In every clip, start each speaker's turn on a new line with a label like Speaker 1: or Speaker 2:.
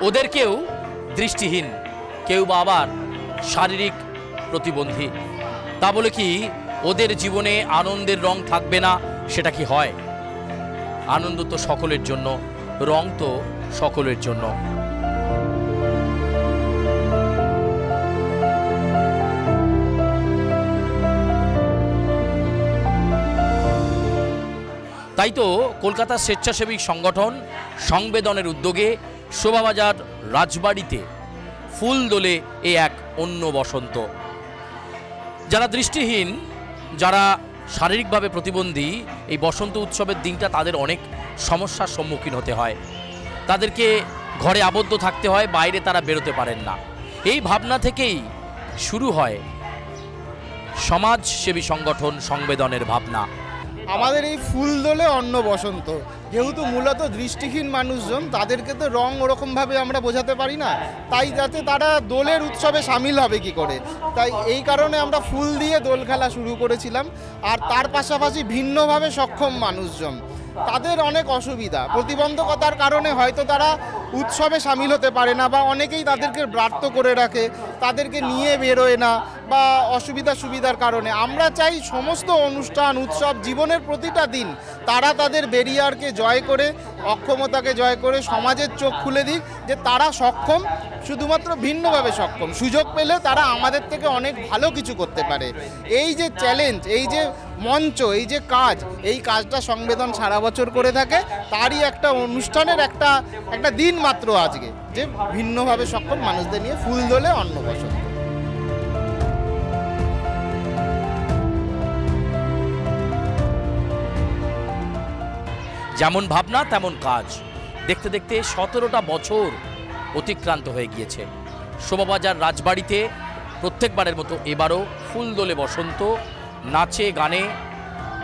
Speaker 1: ওদের কেউ দৃষ্টিহীন, কেউ বা আবার শারীরিক প্রতিবন্ধী। তা বলে কি ওদের জীবনে আনন্দের রং থাকবে না? সেটা কি হয়? আনন্দ তো সকলের জন্য, রং তো সকলের জন্য। তাই তো কলকাতার স্বেচ্ছাসেবী সংগঠন সংবেদনের উদ্যোগে শোভাবাজার রাজবাড়িতে ফুল দোলে এ এক অন্য বসন্ত। যারা দৃষ্টিহীন, যারা শারীরিকভাবে প্রতিবন্ধী, এই বসন্ত উৎসবের দিনটা তাদের অনেক সমস্যার সম্মুখীন হতে হয়। তাদেরকে ঘরে আবদ্ধ থাকতে হয়, বাইরে তারা বেরোতে পারেন না। এই ভাবনা থেকেই শুরু হয় সমাজসেবী সংগঠন সংবেদনের ভাবনা।
Speaker 2: আমাদের এই ফুল দোলে অন্য বসন্ত, যেহেতু মূলত দৃষ্টিহীন মানুষজন, তাদেরকে তো রং ওরকমভাবে আমরা বোঝাতে পারি না, তাই যাতে তারা দোলের উৎসবে সামিল হবে কি করে, তাই এই কারণে আমরা ফুল দিয়ে দোল খেলা শুরু করেছিলাম। আর তার পাশাপাশি ভিন্নভাবে সক্ষম মানুষজন, তাদের অনেক অসুবিধা, প্রতিবন্ধকতার কারণে হয়তো তারা উৎসবে সামিল হতে পারে না, বা অনেকেই তাদেরকে ব্রাত্য করে রাখে, তাদেরকে নিয়ে বেরোয় না, বা সুবিধার কারণে। আমরা চাই সমস্ত অনুষ্ঠান, উৎসব, জীবনের প্রতিটা দিন তারা তাদের ব্যারিয়ারকে জয় করে, অক্ষমতাকে জয় করে সমাজের চোখ খুলে দিক যে তারা সক্ষম, শুধুমাত্র ভিন্নভাবে সক্ষম। সুযোগ পেলে তারা আমাদের থেকে অনেক ভালো কিছু করতে পারে। এই যে চ্যালেঞ্জ, এই যে মঞ্চ, এই যে কাজ, এই কাজটা সংবেদন সারা বছর করে থাকে, তারই একটা অনুষ্ঠানের একটা দিন মাত্র আজকে, যে ভিন্নভাবে সক্ষম মানুষদের নিয়ে ফুল দোলে অন্য বসন্ত।
Speaker 1: যেমন ভাবনা তেমন কাজ। দেখতে দেখতে 17টা বছর অতিক্রান্ত হয়ে গিয়েছে। শোভাবাজার রাজবাড়িতে প্রত্যেকবারের মতো এবারও ফুল দোলে বসন্ত, নাচে গানে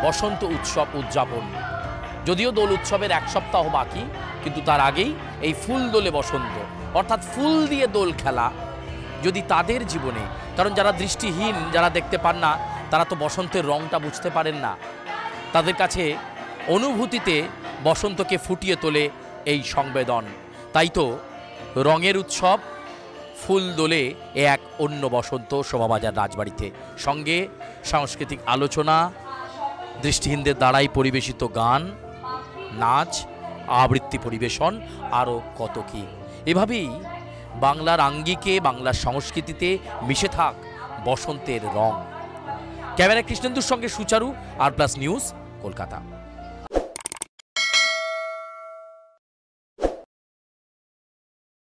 Speaker 1: বসন্ত উৎসব উদযাপন। যদিও দোল উৎসবের 1 সপ্তাহ বাকি, কিন্তু তার আগেই এই ফুল দোলে বসন্ত, অর্থাৎ ফুল দিয়ে দোল খেলা যদি তাদের জীবনে, কারণ যারা দৃষ্টিহীন, যারা দেখতে পান না, তারা তো বসন্তের রংটা বুঝতে পারেন না, তাদের কাছে অনুভূতিতে বসন্তকে ফুটিয়ে তোলে এই সংবেদন। তাই তো রঙের উৎসব ফুল দোলে এ এক অন্য বসন্ত শোভাবাজার রাজবাড়িতে। সঙ্গে সাংস্কৃতিক আলোচনা, দৃষ্টিহীনদের দ্বারাই পরিবেশিত গান, নাচ, আবৃত্তি পরিবেশন, আরও কত কি। এভাবেই বাংলার আঙ্গিকে, বাংলার সংস্কৃতিতে মিশে থাক বসন্তের রং। ক্যামেরা কৃষ্ণেন্দুর সঙ্গে সুচারু, আর প্লাস নিউজ, কলকাতা।